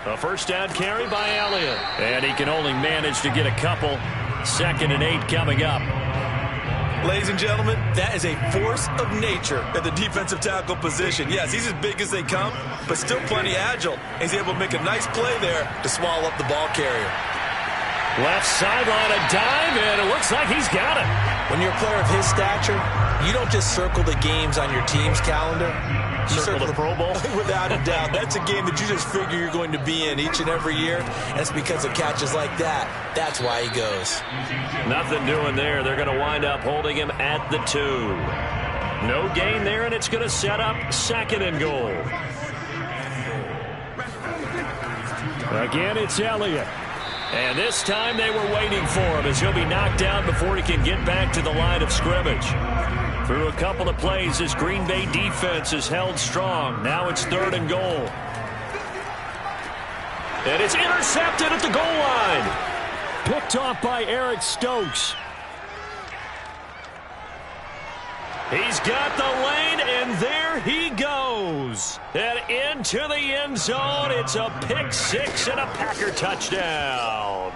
A first down carry by Elliott. And he can only manage to get a couple. 2nd and 8 coming up. Ladies and gentlemen, that is a force of nature at the defensive tackle position. Yes, he's as big as they come, but still plenty agile. He's able to make a nice play there to swallow up the ball carrier. Left sideline, a dive, and it looks like he's got it. When you're a player of his stature, you don't just circle the games on your team's calendar. You circle the Pro Bowl? Without a doubt. That's a game that you just figure you're going to be in each and every year, and it's because of catches like that. That's why he goes. Nothing doing there. They're going to wind up holding him at the 2. No gain there, and it's going to set up 2nd and goal. Again, it's Elliott. And this time they were waiting for him as he'll be knocked down before he can get back to the line of scrimmage. Through a couple of plays, this Green Bay defense is held strong. Now it's 3rd and goal. And it's intercepted at the goal line. Picked off by Eric Stokes. He's got the lane, and there he goes. And into the end zone. It's a pick 6 and a Packer touchdown.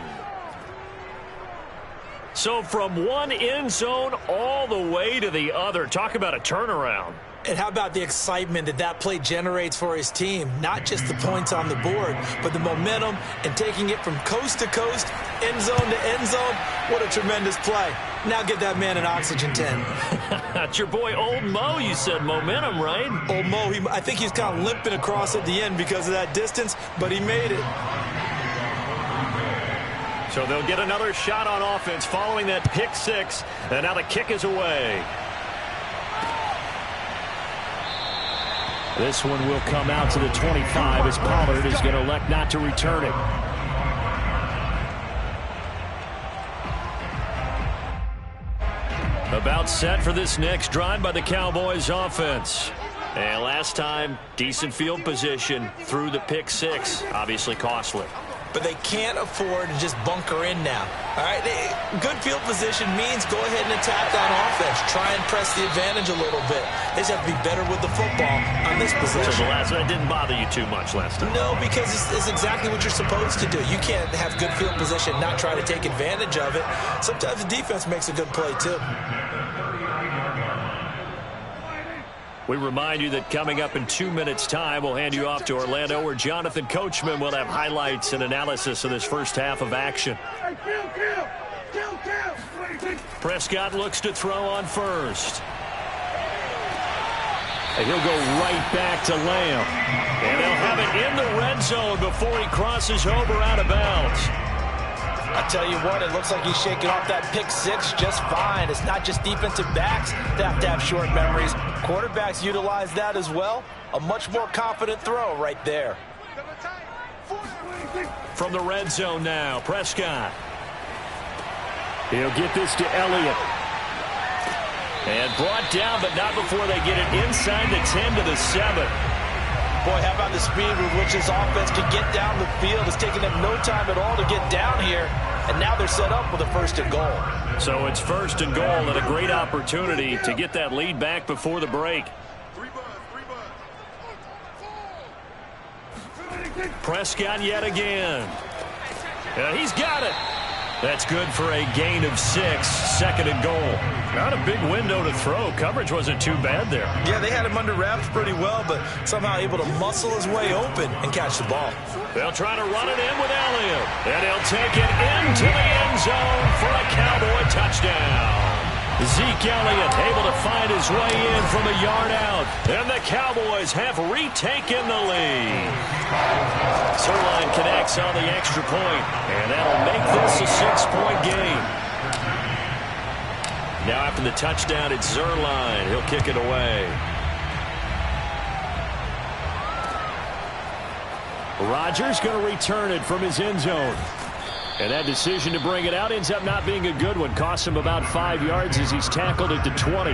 So from one end zone all the way to the other. Talk about a turnaround. And how about the excitement that that play generates for his team? Not just the points on the board, but the momentum and taking it from coast to coast, end zone to end zone. What a tremendous play. Now get that man an oxygen tent. That's your boy Old Mo. You said momentum, right? Old Mo, I think he's kind of limping across at the end because of that distance, but he made it. So they'll get another shot on offense following that pick 6, and now the kick is away. This one will come out to the 25 as Pollard is going to elect not to return it. About set for this next drive by the Cowboys offense. And last time, decent field position through the pick 6. Obviously costly. But they can't afford to just bunker in now. All right, good field position means go ahead and attack on offense. Try and press the advantage a little bit. They just have to be better with the football on this position. So that didn't bother you too much last time? No, because it's exactly what you're supposed to do. You can't have good field position, not try to take advantage of it. Sometimes the defense makes a good play, too. We remind you that coming up in 2 minutes' time, we'll hand you off to Orlando, where Jonathan Coachman will have highlights and analysis of this first half of action. Prescott looks to throw on first. And he'll go right back to Lamb. And they'll have it in the red zone before he crosses over out of bounds. I tell you what, it looks like he's shaking off that pick 6 just fine. It's not just defensive backs that have to have short memories. Quarterbacks utilize that as well. A much more confident throw right there. From the red zone now, Prescott. He'll get this to Elliott. And brought down, but not before they get it inside the 10 to the 7. Boy, how about the speed with which this offense can get down the field? It's taken them no time at all to get down here, and now they're set up with a 1st and goal. So it's 1st and goal and a great opportunity to get that lead back before the break. Prescott yet again. He's got it. That's good for a gain of 6, 2nd and goal. Not a big window to throw. Coverage wasn't too bad there. Yeah, they had him under wraps pretty well, but somehow able to muscle his way open and catch the ball. They'll try to run it in with Elliott. And he'll take it into the end zone for a Cowboy touchdown. Zeke Elliott able to find his way in from a yard out. And the Cowboys have retaken the lead. Zerline connects on the extra point, and that'll make this a 6-point game. Now after the touchdown, it's Zerline. He'll kick it away. Rodgers going to return it from his end zone. And that decision to bring it out ends up not being a good one. Costs him about 5 yards as he's tackled at the 20.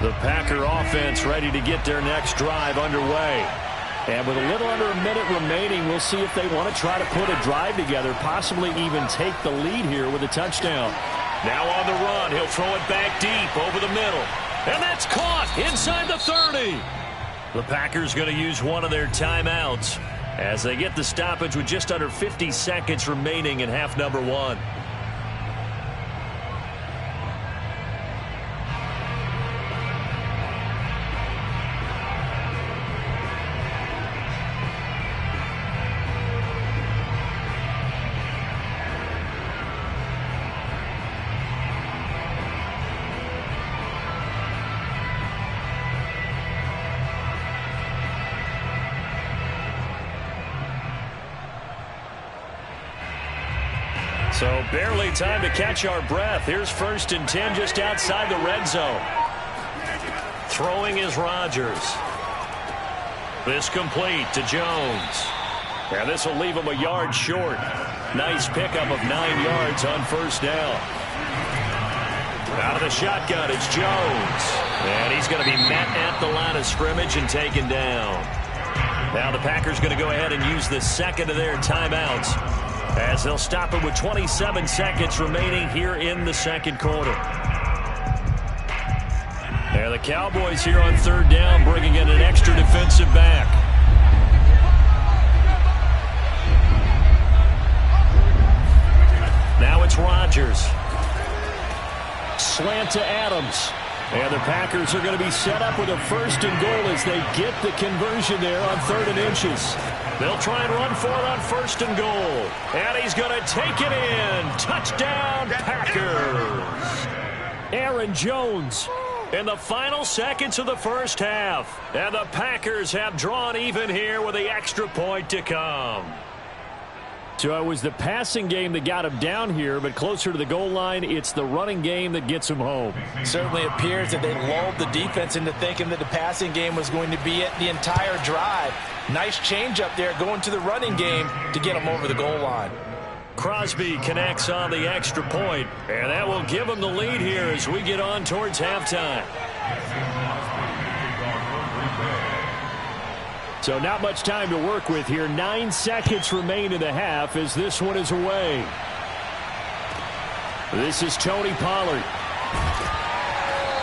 The The Packer offense ready to get their next drive underway. And with a little under a minute remaining, we'll see if they want to try to put a drive together, possibly even take the lead here with a touchdown. Now on the run, he'll throw it back deep over the middle. And that's caught inside the 30. The Packers going to use one of their timeouts as they get the stoppage with just under 50 seconds remaining in half number one. So barely time to catch our breath. Here's 1st and 10 just outside the red zone. Throwing is Rodgers. This complete to Jones. And this will leave him a yard short. Nice pickup of 9 yards on 1st down. Out of the shotgun, it's Jones. And he's going to be met at the line of scrimmage and taken down. Now the Packers going to go ahead and use the second of their timeouts, as they'll stop it with 27 seconds remaining here in the second quarter. And the Cowboys here on 3rd down, bringing in an extra defensive back. Now it's Rodgers. Slant to Adams. And the Packers are going to be set up with a 1st and goal as they get the conversion there on 3rd and inches. They'll try and run for it on 1st and goal. And he's going to take it in. Touchdown, Packers. Aaron Jones in the final seconds of the first half. And the Packers have drawn even here with the extra point to come. So it was the passing game that got him down here, but closer to the goal line, it's the running game that gets him home. Certainly appears that they lulled the defense into thinking that the passing game was going to be it the entire drive. Nice change up there going to the running game to get him over the goal line. Crosby connects on the extra point, and that will give him the lead here as we get on towards halftime. So not much time to work with here. 9 seconds remain in the half as this one is away. This is Tony Pollard.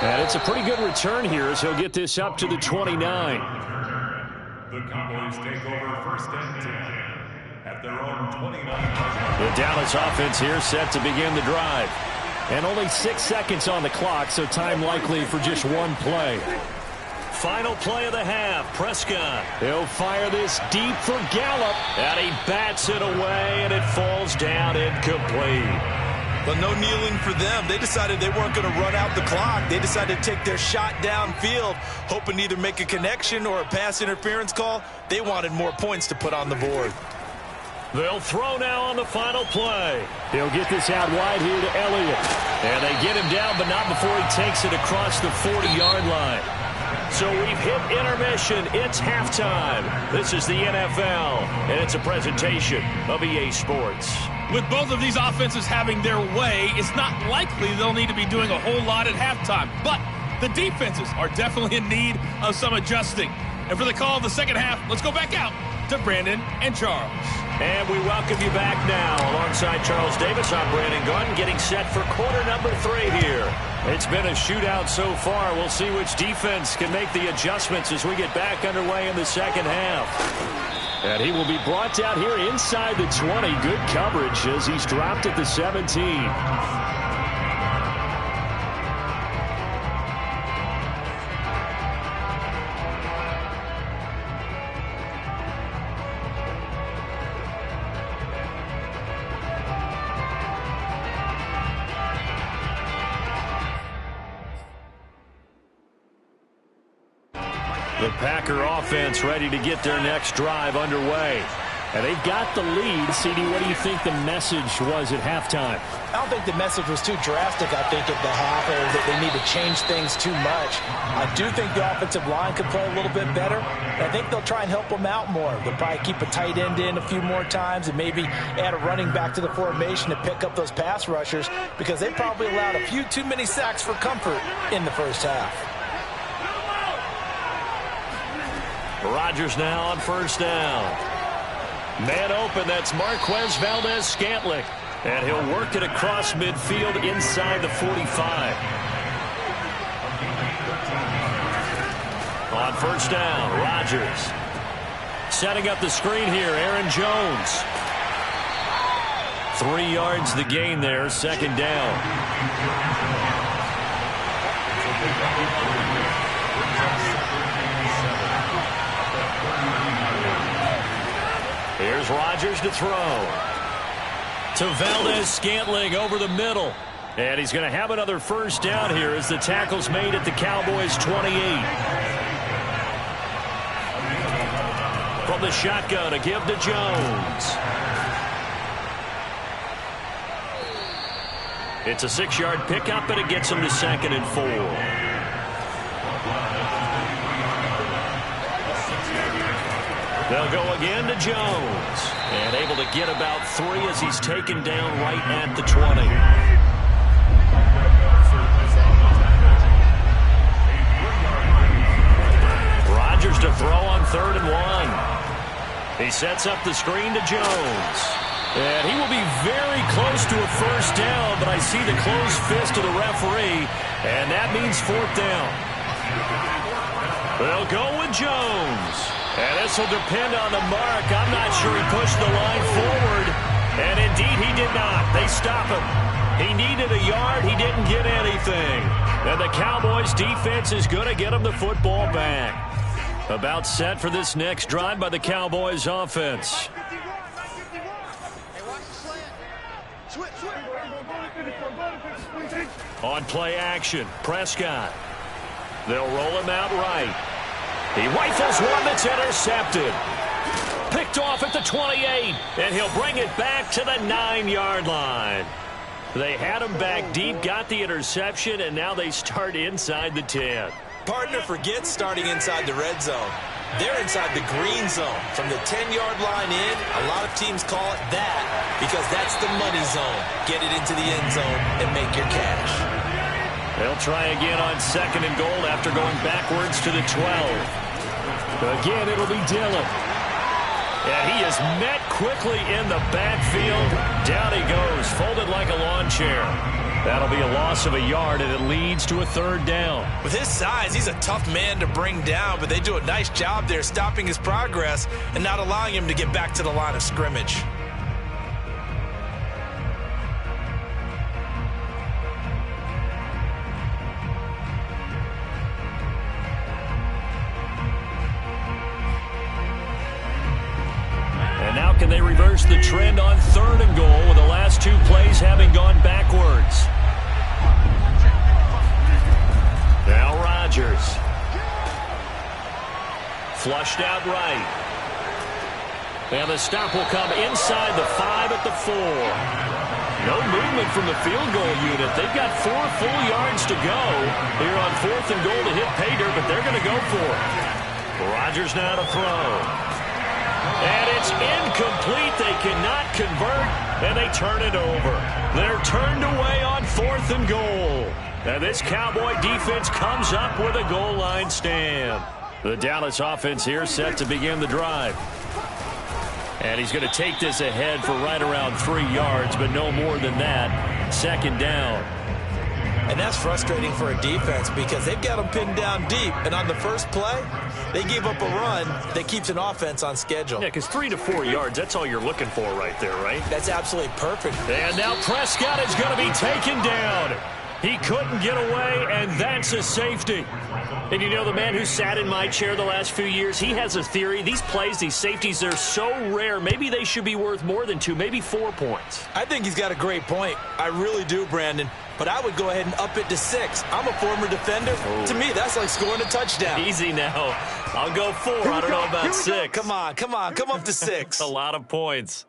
And it's a pretty good return here as he'll get this up to the 29. The Cowboys take over 1st and 10 at their own 29. The Dallas offense here set to begin the drive. And only 6 seconds on the clock, so time likely for just one play. Final play of the half, Prescott. He'll fire this deep for Gallup. And he bats it away, and it falls down incomplete. But no kneeling for them. They decided they weren't going to run out the clock. They decided to take their shot downfield, hoping to either make a connection or a pass interference call. They wanted more points to put on the board. They'll throw now on the final play. He'll get this out wide here to Elliott. And they get him down, but not before he takes it across the 40-yard line. So we've hit intermission. It's halftime. This is the NFL, and it's a presentation of EA Sports. With both of these offenses having their way, it's not likely they'll need to be doing a whole lot at halftime. But the defenses are definitely in need of some adjusting. And for the call of the second half, let's go back out to Brandon and Charles. And we welcome you back now. Alongside Charles Davis, I'm Brandon Gunn, getting set for quarter number 3 here. It's been a shootout so far. We'll see which defense can make the adjustments as we get back underway in the second half. And he will be brought down here inside the 20. Good coverage as he's dropped at the 17. The Packer offense ready to get their next drive underway. And they've got the lead. CD, what do you think the message was at halftime? I don't think the message was too drastic, I think, at the half, or that they need to change things too much. I do think the offensive line could play a little bit better. I think they'll try and help them out more. They'll probably keep a tight end in a few more times and maybe add a running back to the formation to pick up those pass rushers, because they probably allowed a few too many sacks for comfort in the first half. Rodgers now on first down. Man open, that's Marquez Valdez-Scantling. And he'll work it across midfield inside the 45. On first down, Rodgers. Setting up the screen here, Aaron Jones. 3 yards the gain there, second down. Here's Rodgers to throw. To Valdez-Scantling over the middle. And he's going to have another first down here as the tackle's made at the Cowboys' 28. From the shotgun, a give to Jones. It's a 6-yard pickup, and it gets him to 2nd and 4. They'll go again to Jones. And able to get about 3 as he's taken down right at the 20. Rodgers to throw on 3rd and 1. He sets up the screen to Jones. And he will be very close to a first down, but I see the closed fist of the referee, and that means 4th down. They'll go with Jones. And this will depend on the mark. I'm not sure he pushed the line forward. And indeed, he did not. They stop him. He needed a yard. He didn't get anything. And the Cowboys' defense is going to get him the football back. About set for this next drive by the Cowboys' offense. On play action, Prescott. They'll roll him out right. He rifles one that's intercepted. Picked off at the 28, and he'll bring it back to the 9-yard line. They had him back deep, got the interception, and now they start inside the 10. Partner forgets starting inside the red zone. They're inside the green zone. From the 10-yard line in, a lot of teams call it that because that's the money zone. Get it into the end zone and make your cash. They'll try again on 2nd and goal after going backwards to the 12. Again, it'll be Dillon. And he is met quickly in the backfield. Down he goes, folded like a lawn chair. That'll be a loss of a yard, and it leads to a 3rd down. With his size, he's a tough man to bring down, but they do a nice job there stopping his progress and not allowing him to get back to the line of scrimmage. And now can they reverse the trend on 3rd and goal with the last 2 plays having gone backwards? Now Rodgers. Flushed out right. And the stop will come inside the 5 at the 4. No movement from the field goal unit. They've got 4 full yards to go here on 4th and goal to hit pay dirt, but they're going to go for it. Rodgers now to throw. And it's incomplete. They cannot convert, and they turn it over. They're turned away on 4th and goal. And this Cowboy defense comes up with a goal line stand. The Dallas offense here set to begin the drive. And he's going to take this ahead for right around 3 yards, but no more than that. 2nd down. And that's frustrating for a defense because they've got them pinned down deep. And on the first play, they gave up a run that keeps an offense on schedule. Yeah, because 3 to 4 yards, that's all you're looking for right there, right? That's absolutely perfect. And now Prescott is going to be taken down. He couldn't get away, and that's a safety. And you know, the man who sat in my chair the last few years, he has a theory. These plays, these safeties, they're so rare. Maybe they should be worth more than 2, maybe 4 points. I think he's got a great point. I really do, Brandon. But I would go ahead and up it to 6. I'm a former defender. Ooh. To me, that's like scoring a touchdown. Easy now. I'll go 4. I don't know about 6. Come on. Come up to 6. A lot of points.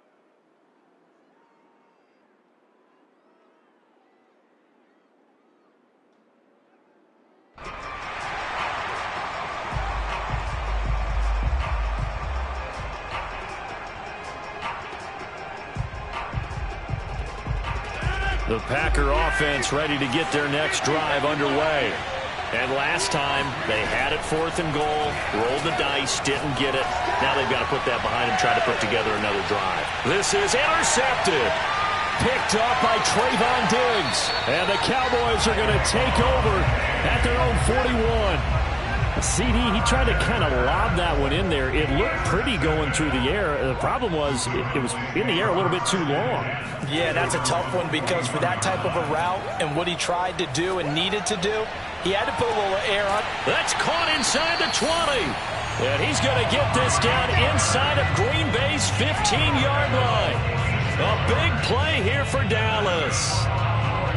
The Packer offense ready to get their next drive underway. And last time, they had it 4th and goal, rolled the dice, didn't get it. Now they've got to put that behind them, try to put together another drive. This is intercepted. Picked up by Trayvon Diggs. And the Cowboys are going to take over at their own 41. CD, he tried to kind of lob that one in there. It looked pretty going through the air. The problem was it was in the air a little bit too long. Yeah, that's a tough one because for that type of a route and what he tried to do and needed to do, he had to put a little air on. That's caught inside the 20. And he's going to get this down inside of Green Bay's 15-yard line. A big play here for Dallas.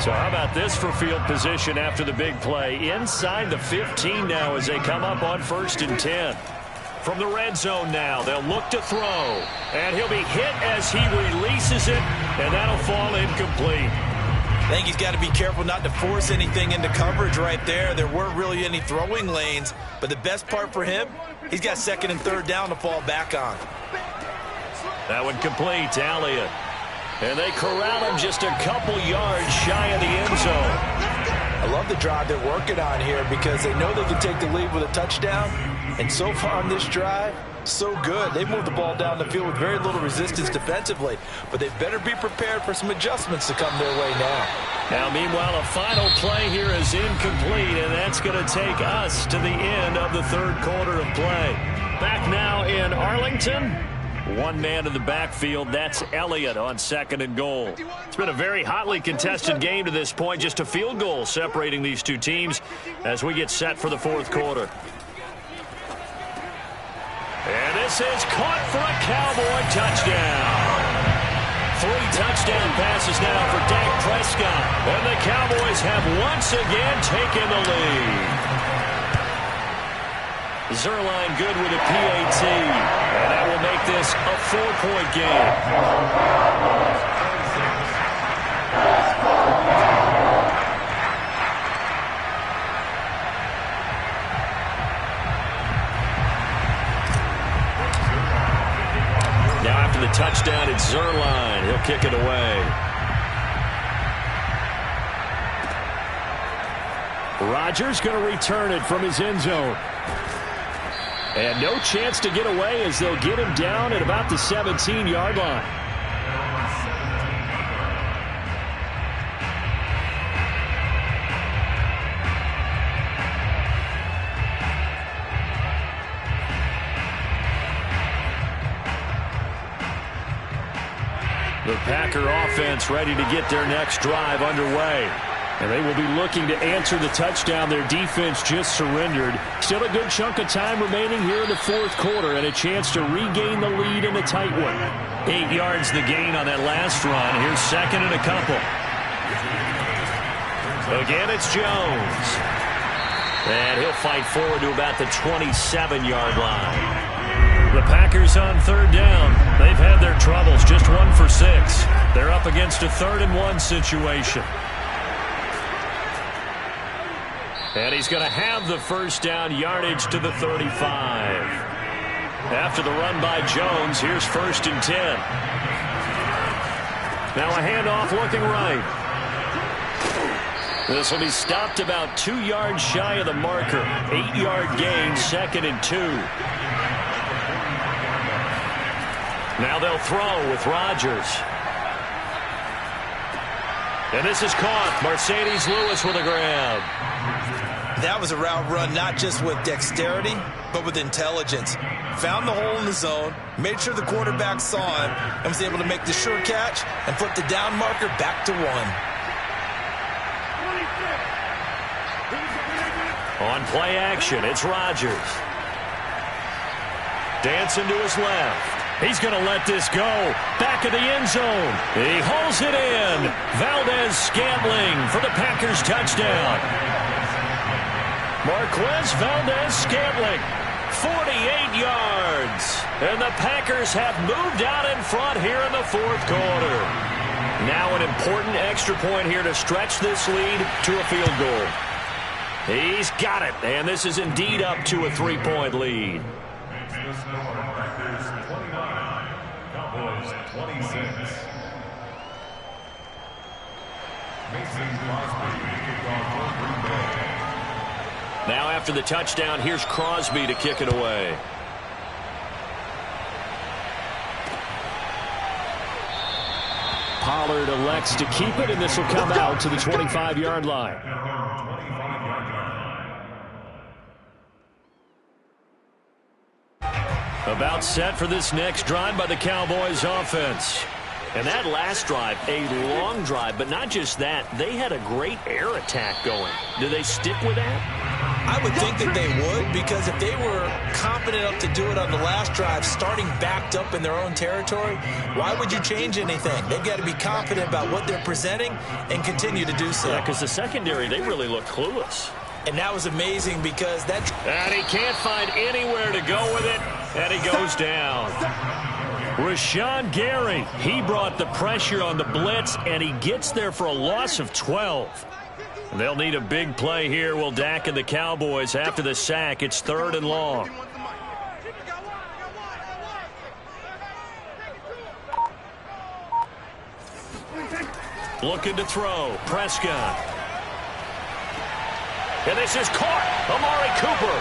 So how about this for field position after the big play? Inside the 15 now as they come up on 1st and 10. From the red zone now, they'll look to throw. And he'll be hit as he releases it, and that'll fall incomplete. I think he's got to be careful not to force anything into coverage right there. There weren't really any throwing lanes, but the best part for him, he's got 2nd and 3rd down to fall back on. That one complete to Elliott. And they corral him just a couple yards shy of the end zone. I love the drive they're working on here because they know they can take the lead with a touchdown. And so far on this drive, so good. They moved the ball down the field with very little resistance defensively. But they better be prepared for some adjustments to come their way now. Now, meanwhile, a final play here is incomplete, and that's going to take us to the end of the 3rd quarter of play. Back now in Arlington. One man in the backfield, that's Elliott on 2nd and goal. It's been a very hotly contested game to this point, just a field goal separating these two teams as we get set for the 4th quarter. And this is caught for a Cowboy touchdown. 3 touchdown passes now for Dak Prescott. And the Cowboys have once again taken the lead. Zerline good with a PAT. And that will make this a 4-point game. Now after the touchdown, it's Zerline. He'll kick it away. Rodgers going to return it from his end zone. And no chance to get away as they'll get him down at about the 17-yard line. The Packer offense ready to get their next drive underway. And they will be looking to answer the touchdown their defense just surrendered. Still a good chunk of time remaining here in the 4th quarter and a chance to regain the lead in a tight one. 8 yards the gain on that last run. Here's 2nd and a couple. Again, it's Jones. And he'll fight forward to about the 27-yard line. The Packers on 3rd down. They've had their troubles, just 1 for 6. They're up against a 3rd and 1 situation. And he's going to have the 1st down, yardage to the 35. After the run by Jones, here's 1st and 10. Now a handoff looking right. This will be stopped about 2 yards shy of the marker. 8-yard gain, 2nd and 2. Now they'll throw with Rodgers. And this is caught. Mercedes Lewis with a grab. That was a route run not just with dexterity, but with intelligence. Found the hole in the zone, made sure the quarterback saw him, and was able to make the sure catch and flip the down marker back to 1. On play action, it's Rodgers. Dancing to his left. He's going to let this go. Back of the end zone. He hauls it in. Valdez-Scantling for the Packers touchdown. Marquez Valdez-Scantling, 48 yards. And the Packers have moved out in front here in the 4th quarter. Now an important extra point here to stretch this lead to a field goal. He's got it, and this is indeed up to a 3-point lead. Packers 29, Cowboys 26. Mason Crosby, kickoff for Green Bay. Now after the touchdown, here's Crosby to kick it away. Pollard elects to keep it, and this will come out to the 25-yard line. About set for this next drive by the Cowboys offense. And that last drive, a long drive, but not just that. They had a great air attack going. Do they stick with that? I would think that they would, because if they were confident enough to do it on the last drive, starting backed up in their own territory, why would you change anything? They've got to be confident about what they're presenting and continue to do so. Yeah, because the secondary, they really look clueless. And that was amazing because that... And he can't find anywhere to go with it, and he goes down. Rashawn Gary, he brought the pressure on the blitz, and he gets there for a loss of 12. They'll need a big play here, will Dak and the Cowboys after the sack. It's 3rd and long. Looking to throw. Prescott. And this is caught. Amari Cooper.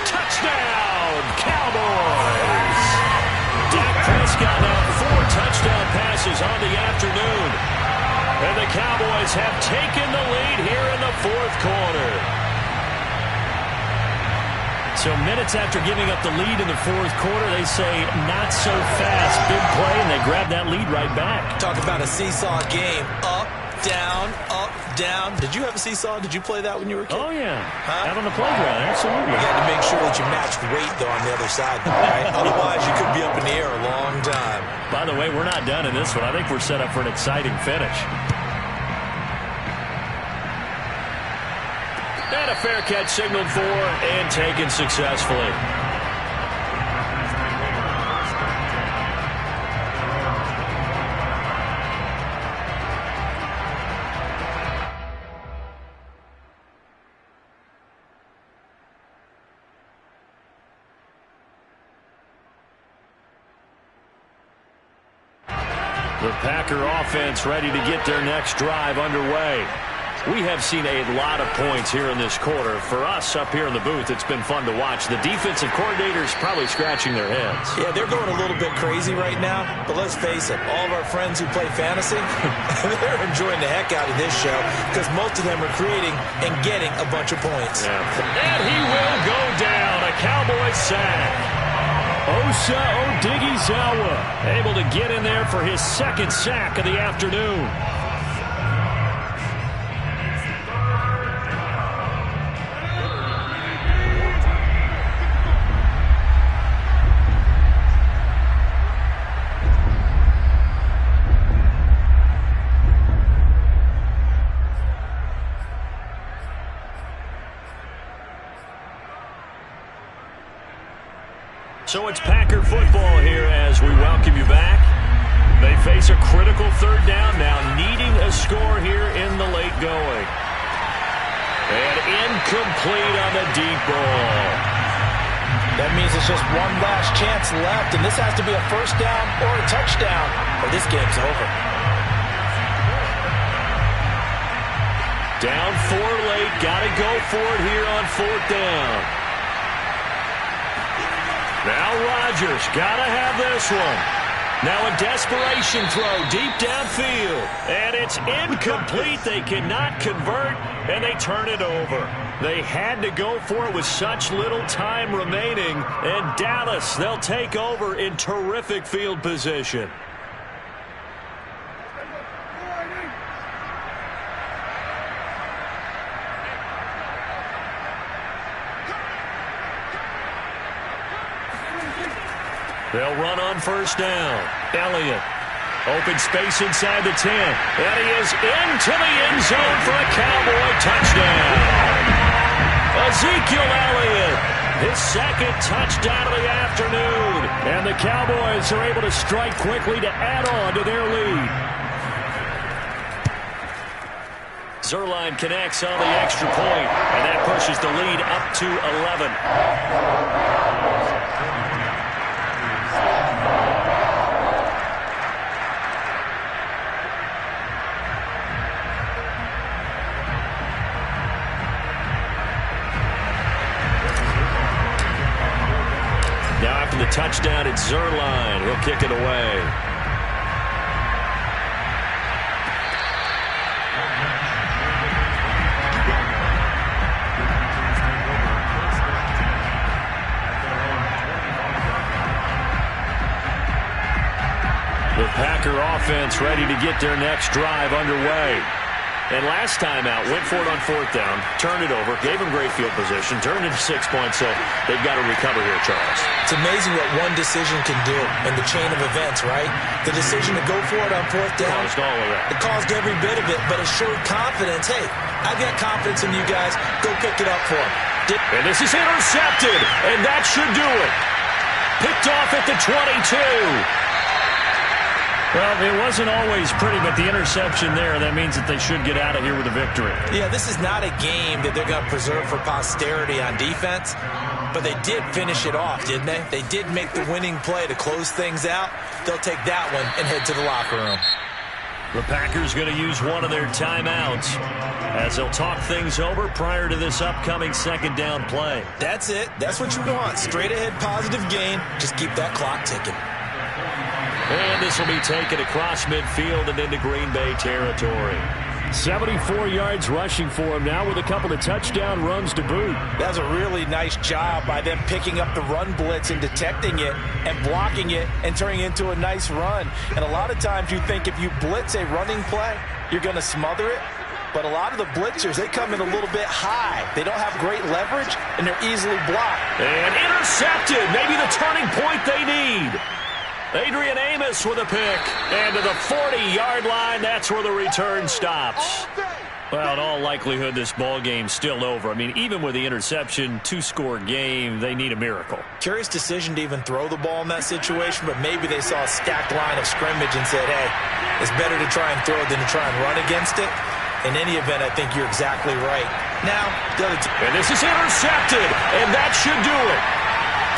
Touchdown, Cowboys. Dak Prescott now 4 touchdown passes on the afternoon. And the Cowboys have taken the lead here in the 4th quarter. So minutes after giving up the lead in the 4th quarter, they say not so fast. Big play, and they grab that lead right back. Talk about a seesaw game. Up, down, up, down. Did you have a seesaw? Did you play that when you were a kid? Oh, yeah. Out on the playground, absolutely. You had to make sure that you matched weight, though, on the other side, right? Otherwise, you could be up in the air a long time. By the way, we're not done in this one. I think we're set up for an exciting finish. And a fair catch signaled for and taken successfully. The Packer offense ready to get their next drive underway. We have seen a lot of points here in this quarter. For us up here in the booth, it's been fun to watch. The defensive coordinators probably scratching their heads. Yeah, they're going a little bit crazy right now. But let's face it, all of our friends who play fantasy, they're enjoying the heck out of this show because most of them are creating and getting a bunch of points. Yeah. And he will go down. A Cowboys sack. Osa Odighizuwa able to get in there for his 2nd sack of the afternoon. So it's Packer football here as we welcome you back. They face a critical 3rd down now, needing a score here in the late going. And incomplete on the deep ball. That means it's just one last chance left, and this has to be a 1st down or a touchdown, or this game's over. Down 4 late, got to go for it here on 4th down. Now Rodgers, gotta have this one. Now a desperation throw deep downfield. And it's incomplete. They cannot convert, and they turn it over. They had to go for it with such little time remaining. And Dallas, they'll take over in terrific field position. They'll run on 1st down. Elliott. Open space inside the 10. And he is into the end zone for a Cowboy touchdown. Ezekiel Elliott. His 2nd touchdown of the afternoon. And the Cowboys are able to strike quickly to add on to their lead. Zuerlein connects on the extra point. And that pushes the lead up to 11. touchdown. It's Zerline. He'll kick it away. The Packer offense ready to get their next drive underway. And last time out, went for it on 4th down, turned it over, gave them great field position, turned into 6 points, so they've got to recover here, Charles. It's amazing what one decision can do in the chain of events, right? The decision to go for it on 4th down. Caused all of that. It caused every bit of it, but it showed confidence. Hey, I've got confidence in you guys. Go pick it up for them. And this is intercepted, and that should do it. Picked off at the 22. Well, it wasn't always pretty, but the interception there, that means that they should get out of here with a victory. Yeah, this is not a game that they're going to preserve for posterity on defense, but they did finish it off, didn't they? They did make the winning play to close things out. They'll take that one and head to the locker room. The Packers going to use one of their timeouts as they'll talk things over prior to this upcoming 2nd down play. That's it. That's what you want. Straight ahead positive gain. Just keep that clock ticking. And this will be taken across midfield and into Green Bay territory. 74 yards rushing for him now with a couple of touchdown runs to boot. That's a really nice job by them picking up the run blitz and detecting it and blocking it and turning it into a nice run. And a lot of times you think if you blitz a running play, you're going to smother it. But a lot of the blitzers, they come in a little bit high. They don't have great leverage, and they're easily blocked. And intercepted. Maybe the turning point they need. Adrian Amos with a pick. And to the 40-yard line, that's where the return stops. Well, in all likelihood, this ball game's still over. I mean, even with the interception, 2-score game, they need a miracle. Curious decision to even throw the ball in that situation, but maybe they saw a stacked line of scrimmage and said, hey, it's better to try and throw than to try and run against it. In any event, I think you're exactly right. Now, the other and this is intercepted, and that should do it.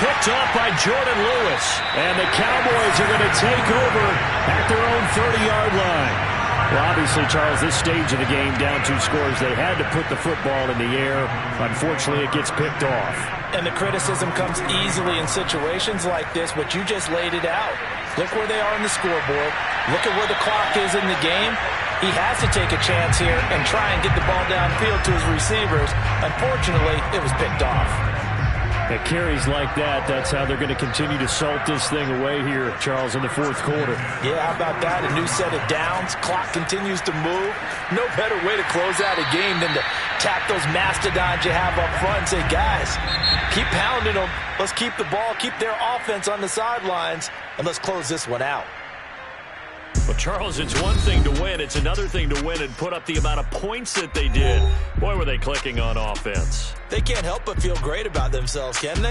Picked up by Jordan Lewis. And the Cowboys are going to take over at their own 30-yard line. Well, obviously, Charles, this stage of the game, down 2 scores, they had to put the football in the air. Unfortunately, it gets picked off. And the criticism comes easily in situations like this, but you just laid it out. Look where they are on the scoreboard. Look at where the clock is in the game. He has to take a chance here and try and get the ball downfield to his receivers. Unfortunately, it was picked off. At carries like that, that's how they're going to continue to salt this thing away here, Charles, in the 4th quarter. Yeah, how about that? A new set of downs. Clock continues to move. No better way to close out a game than to tap those mastodons you have up front and say, guys, keep pounding them. Let's keep the ball, keep their offense on the sidelines, and let's close this one out. Well, Charles, it's one thing to win. It's another thing to win and put up the amount of points that they did. Boy, were they clicking on offense. They can't help but feel great about themselves, can they?